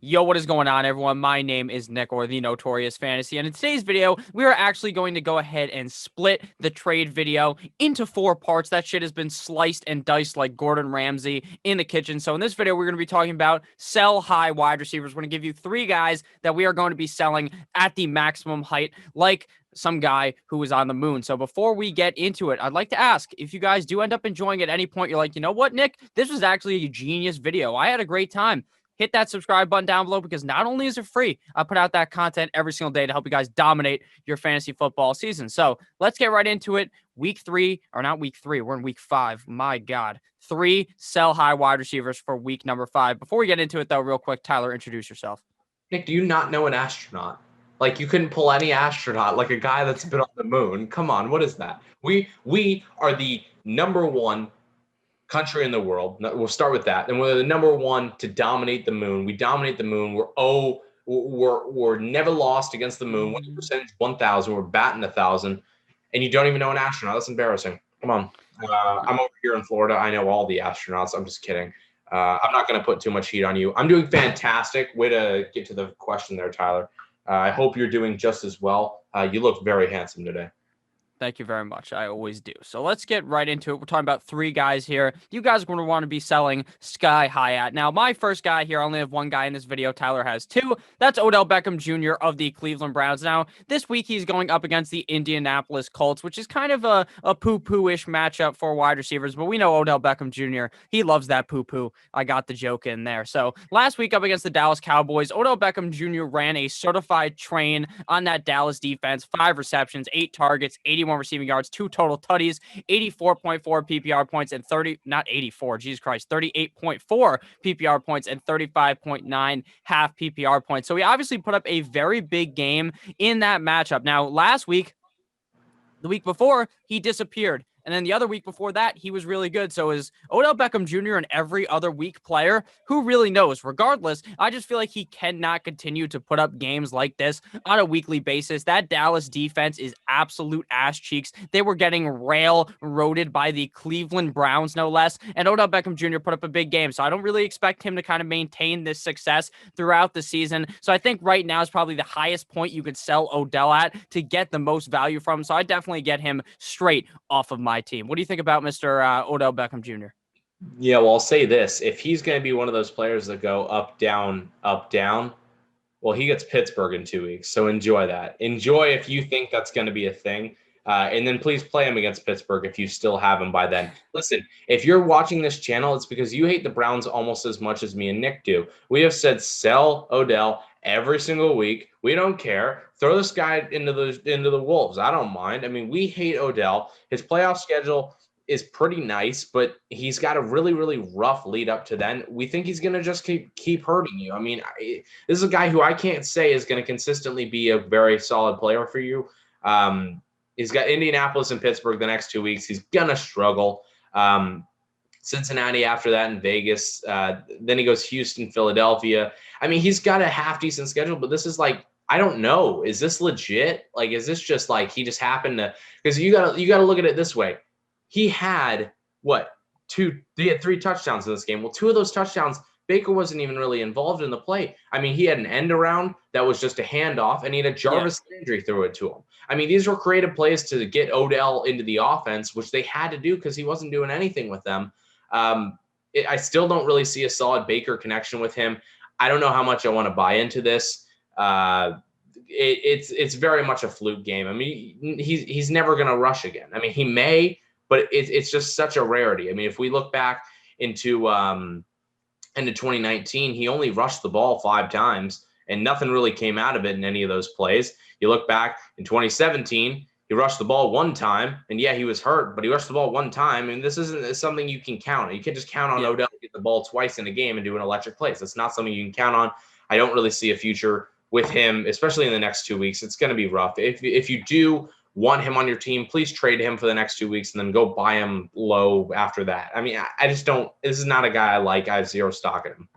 Yo, what is going on, everyone? My name is Nick, or the Notorious Fantasy, and in today's video, we are actually going to go ahead and split the trade video into 4 parts. That shit has been sliced and diced like Gordon Ramsay in the kitchen. So in this video, we're going to be talking about sell high wide receivers. We're going to give you 3 guys that we are going to be selling at the maximum height, like some guy who is on the moon. So before we get into it, I'd like to ask if you guys do end up enjoying it at any point, you're like, you know what, Nick, this was actually a genius video. I had a great time. Hit that subscribe button down below because not only is it free, I put out that content every single day to help you guys dominate your fantasy football season. So let's get right into it. Week 3, or not week 3, we're in week 5. My God. 3 sell high wide receivers for week number 5. Before we get into it, though, real quick, Tyler, introduce yourself. Nick, do you not know an astronaut? Like, you couldn't pull any astronaut, like a guy that's been on the moon. Come on, what is that? We are the #1 country in the world. We'll start with that. And we're the #1 to dominate the moon. We dominate the moon. We're never lost against the moon. Winning percentage 1,000. We're batting 1,000. And you don't even know an astronaut. That's embarrassing. Come on. I'm over here in Florida. I know all the astronauts. I'm just kidding. I'm not going to put too much heat on you. I'm doing fantastic. Way to get to the question there, Tyler. I hope you're doing just as well. You look very handsome today. Thank you very much. I always do. So let's get right into it. We're talking about 3 guys here. You guys are going to want to be selling sky high at. Now, my first guy here, I only have 1 guy in this video. Tyler has 2. That's Odell Beckham Jr. of the Cleveland Browns. Now, this week he's going up against the Indianapolis Colts, which is kind of a poo-poo-ish matchup for wide receivers. But we know Odell Beckham Jr., he loves that poo-poo. I got the joke in there. So last week up against the Dallas Cowboys, Odell Beckham Jr. ran a certified train on that Dallas defense. 5 receptions, 8 targets, 81 receiving yards, 2 total tutties, 84.4 PPR points, and 38.4 PPR points, and 35.9 half PPR points. So he obviously put up a very big game in that matchup. Now, last week, the week before, he disappeared. And then the other week before that, he was really good. So is Odell Beckham Jr. and every other weak player? Who really knows? Regardless, I just feel like he cannot continue to put up games like this on a weekly basis. That Dallas defense is absolute ass cheeks. They were getting railroaded by the Cleveland Browns, no less. And Odell Beckham Jr. put up a big game. So I don't really expect him to kind of maintain this success throughout the season. So I think right now is probably the highest point you could sell Odell at to get the most value from him. So I definitely get him straight off of my team. What do you think about Mr. Odell Beckham Jr.? Yeah, well, I'll say this. If he's going to be one of those players that go up, down, well, he gets Pittsburgh in 2 weeks. So enjoy that. Enjoy if you think that's going to be a thing. And then please play him against Pittsburgh if you still have him by then. Listen, if you're watching this channel, it's because you hate the Browns almost as much as me and Nick do. We have said sell Odell every single week. We don't care. Throw this guy into the Wolves. I don't mind. I mean, we hate Odell. His playoff schedule is pretty nice, but he's got a really, really rough lead up to then. We think he's going to just keep hurting you. I mean, this is a guy who I can't say is going to consistently be a very solid player for you. He's got Indianapolis and Pittsburgh the next 2 weeks. He's going to struggle. Cincinnati after that, and Vegas. Then he goes Houston, Philadelphia. I mean, he's got a half-decent schedule, but this is like, I don't know. Is this legit? Like, is this just like he just happened to – because you gotta look at it this way. He had, he had 3 touchdowns in this game. Well, 2 of those touchdowns, Baker wasn't even really involved in the play. I mean, he had an end around that was just a handoff, and he had a Jarvis Landry throw it to him. I mean, these were creative plays to get Odell into the offense, which they had to do because he wasn't doing anything with them. I still don't really see a solid Baker connection with him. I don't know how much I want to buy into this. It's very much a fluke game. I mean, he's never going to rush again. I mean, he may, but it's just such a rarity. I mean, if we look back into 2019, he only rushed the ball 5 times, and nothing really came out of it in any of those plays. You look back in 2017, he rushed the ball 1 time, and yeah, he was hurt, but he rushed the ball 1 time, and this isn't something you can count on. You can't just count on Odell to get the ball twice in a game and do an electric plays. That's not something you can count on. I don't really see a future with him, especially in the next 2 weeks. It's going to be rough. If you do want him on your team, please trade him for the next 2 weeks and then go buy him low after that. I mean, I just don't – this is not a guy I like. I have 0 stock in him.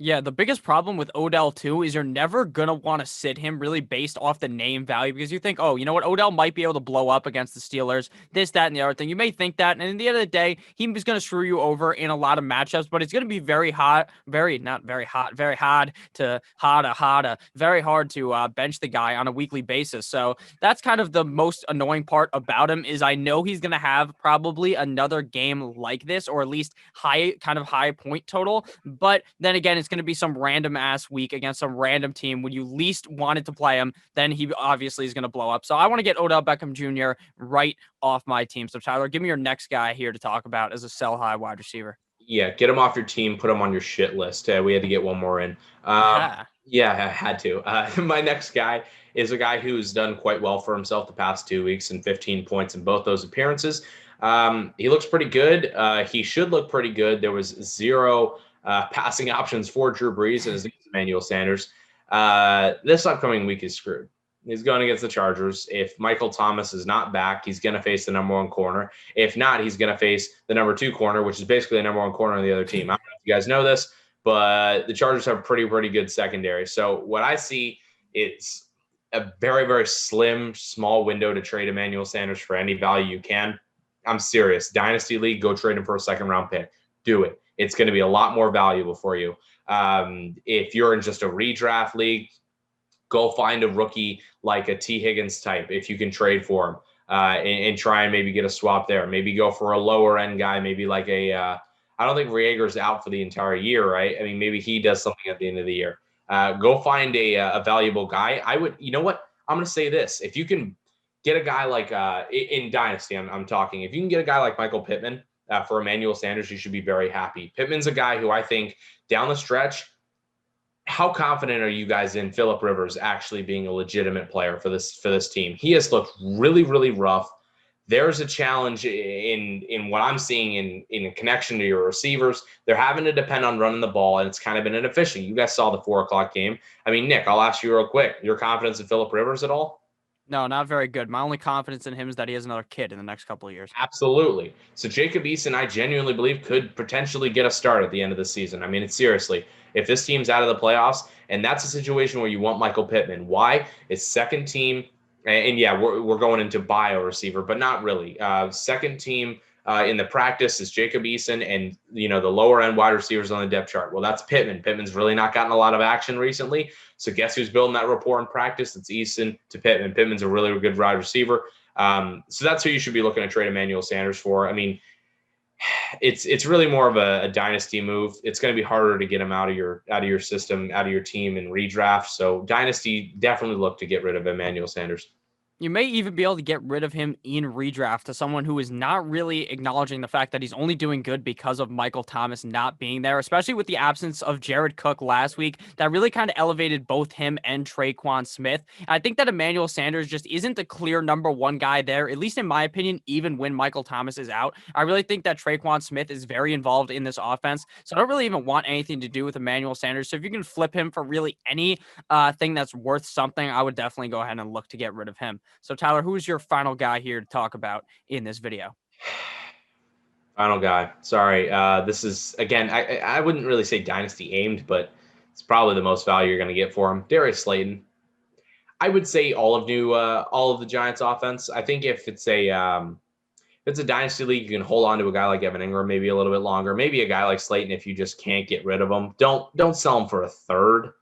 Yeah, the biggest problem with Odell too is you're never gonna want to sit him really based off the name value because you think, oh, you know what, Odell might be able to blow up against the Steelers, this, that, and the other thing. You may think that, and at the end of the day, he's gonna screw you over in a lot of matchups, but it's gonna be very hot, very not very hot, very hard to very hard to bench the guy on a weekly basis. So that's kind of the most annoying part about him is I know he's gonna have probably another game like this, or at least high point total. But then again, it's going to be some random ass week against some random team when you least wanted to play him. Then he obviously is going to blow up. So I want to get Odell Beckham Jr. right off my team. So Tyler, give me your next guy here to talk about as a sell high wide receiver. Yeah, get him off your team, put him on your shit list. We had to get one more in. Aha. Yeah, I had to. My next guy is a guy who's done quite well for himself the past 2 weeks and 15 points in both those appearances. He looks pretty good. He should look pretty good. There was zero passing options for Drew Brees, and his name is Emmanuel Sanders. This upcoming week is screwed. He's going against the Chargers. If Michael Thomas is not back, he's going to face the number one corner. If not, he's going to face the number two corner, which is basically the number one corner on the other team. I don't know if you guys know this, but the Chargers have a pretty good secondary. So what I see is a very, very slim, small window to trade Emmanuel Sanders for any value you can. I'm serious. Dynasty League, go trade him for a second-round pick. Do it. It's going to be a lot more valuable for you. If you're in just a redraft league, go find a rookie like a T. Higgins type if you can trade for him and try and maybe get a swap there. Maybe go for a lower end guy, maybe like I don't think Reagor's out for the entire year, right? I mean, maybe he does something at the end of the year. Go find a valuable guy. I would, you know what? I'm going to say this. If you can get a guy like in Dynasty, I'm talking, if you can get a guy like Michael Pittman for Emmanuel Sanders, you should be very happy. Pittman's a guy who I think down the stretch, how confident are you guys in Phillip Rivers actually being a legitimate player for this team? He has looked really rough. There's a challenge in what I'm seeing in connection to your receivers. They're having to depend on running the ball, and it's kind of been inefficient. You guys saw the 4 o'clock game. I mean, Nick, I'll ask you real quick. Your confidence in Phillip Rivers at all? No, not very good. My only confidence in him is that he has another kid in the next couple of years. Absolutely. So Jacob Eason, I genuinely believe, could potentially get a start at the end of the season. I mean, it's seriously, if this team's out of the playoffs, and that's a situation where you want Michael Pittman. Why? It's second team, and yeah, we're going into bio receiver, but not really. Second team in the practice is Jacob Eason, and the lower end wide receivers on the depth chart. Well, that's Pittman. Pittman's really not gotten a lot of action recently. So guess who's building that rapport in practice? It's Eason to Pittman. Pittman's a really good wide receiver. So that's who you should be looking to trade Emmanuel Sanders for. I mean, it's really more of a dynasty move. It's going to be harder to get him out of your system, out of your team in redraft. So dynasty, definitely look to get rid of Emmanuel Sanders. You may even be able to get rid of him in redraft to someone who is not really acknowledging the fact that he's only doing good because of Michael Thomas not being there, especially with the absence of Jared Cook last week. That really kind of elevated both him and Traquan Smith. I think that Emmanuel Sanders just isn't the clear number one guy there, at least in my opinion, even when Michael Thomas is out. I really think that Traquan Smith is very involved in this offense, so I don't really even want anything to do with Emmanuel Sanders. So if you can flip him for really any thing that's worth something, I would definitely go ahead and look to get rid of him. So, Tyler, who's your final guy here to talk about in this video? Final guy. Sorry. This is, again, I wouldn't really say dynasty aimed, but it's probably the most value you're going to get for him. Darius Slayton. I would say all of the Giants offense. I think if it's a dynasty league, you can hold on to a guy like Evan Ingram maybe a little bit longer. Maybe a guy like Slayton if you just can't get rid of him. Don't sell him for a third,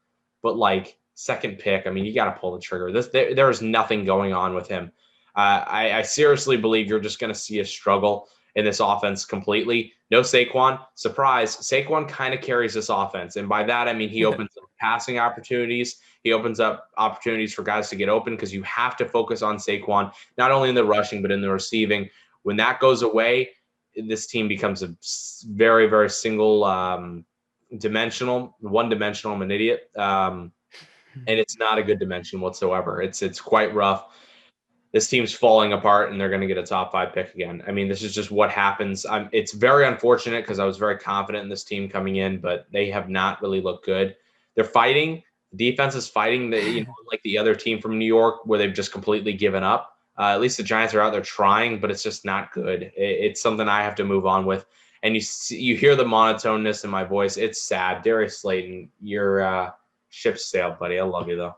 but like second pick. I mean, you got to pull the trigger. There is nothing going on with him. I seriously believe you're just going to see a struggle in this offense completely. No Saquon. Surprise. Saquon kind of carries this offense. And by that, I mean he opens up passing opportunities. He opens up opportunities for guys to get open because you have to focus on Saquon, not only in the rushing, but in the receiving. When that goes away, this team becomes a very, very single dimensional, one-dimensional. I'm an idiot. And it's not a good dimension whatsoever. It's quite rough. This team's falling apart, and they're going to get a top 5 pick again. I mean, this is just what happens. It's very unfortunate because I was very confident in this team coming in, but they have not really looked good. They're fighting. The defense is fighting, like the other team from New York, where they've just completely given up. At least the Giants are out there trying, but it's just not good. It's something I have to move on with. and you hear the monotoneness in my voice. It's sad. Darius Slayton, your ship's sailed, buddy. I love you though.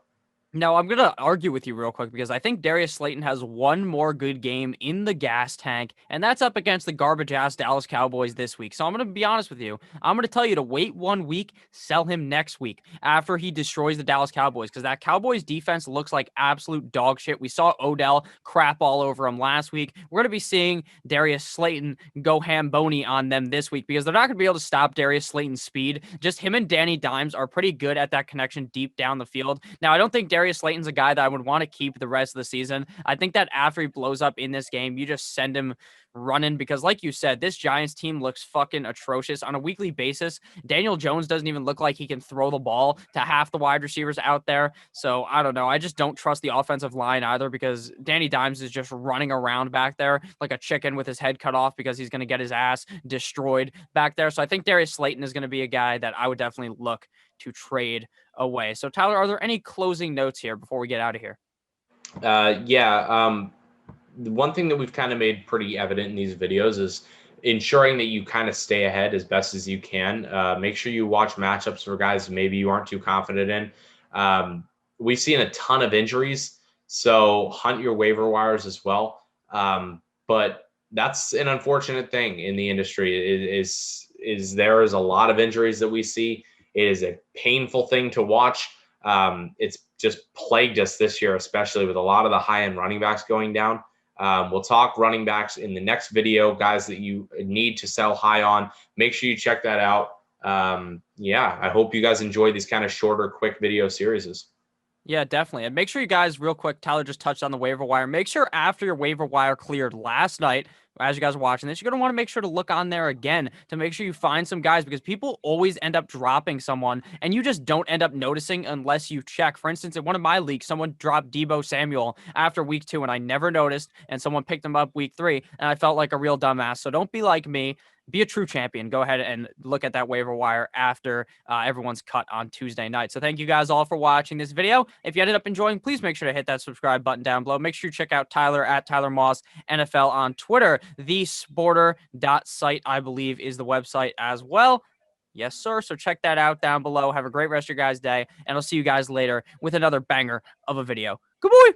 No, I'm going to argue with you real quick because I think Darius Slayton has one more good game in the gas tank, and that's up against the garbage ass Dallas Cowboys this week. So I'm going to be honest with you. I'm going to tell you to wait 1 week, sell him next week after he destroys the Dallas Cowboys, because that Cowboys defense looks like absolute dog shit. We saw Odell crap all over him last week. We're going to be seeing Darius Slayton go ham-bony on them this week because they're not going to be able to stop Darius Slayton's speed. Just him and Danny Dimes are pretty good at that connection deep down the field. Now, I don't think Darius Slayton's a guy that I would want to keep the rest of the season. I think that after he blows up in this game, you just send him running because, like you said, this Giants team looks fucking atrocious on a weekly basis. Daniel Jones doesn't even look like he can throw the ball to half the wide receivers out there. So I don't know. I just don't trust the offensive line either because Danny Dimes is just running around back there like a chicken with his head cut off because he's going to get his ass destroyed back there. So I think Darius Slayton is going to be a guy that I would definitely look to trade away. So Tyler, are there any closing notes here before we get out of here? Yeah. The one thing that we've kind of made pretty evident in these videos is ensuring that you kind of stay ahead as best as you can. Make sure you watch matchups for guys maybe you aren't too confident in. We've seen a ton of injuries, so hunt your waiver wires as well. But that's an unfortunate thing in the industry. There is a lot of injuries that we see. It is a painful thing to watch. It's just plagued us this year, especially with a lot of the high-end running backs going down. We'll talk running backs in the next video, guys that you need to sell high on. Make sure you check that out. Yeah, I hope you guys enjoy these kind of shorter, quick video series. Yeah, definitely. And make sure you guys, real quick, Tyler just touched on the waiver wire. Make sure after your waiver wire cleared last night, as you guys are watching this, you're going to want to make sure to look on there again to make sure you find some guys because people always end up dropping someone and you just don't end up noticing unless you check. For instance, in one of my leagues, someone dropped Deebo Samuel after week 2 and I never noticed, and someone picked him up week 3 and I felt like a real dumbass. So don't be like me. Be a true champion. Go ahead and look at that waiver wire after everyone's cut on Tuesday night. So thank you guys all for watching this video. If you ended up enjoying, please make sure to hit that subscribe button down below. Make sure you check out Tyler at Tyler Moss NFL on Twitter. Thesporter.site, I believe, is the website as well. Yes, sir. So check that out down below. Have a great rest of your guys' day, and I'll see you guys later with another banger of a video. Good boy.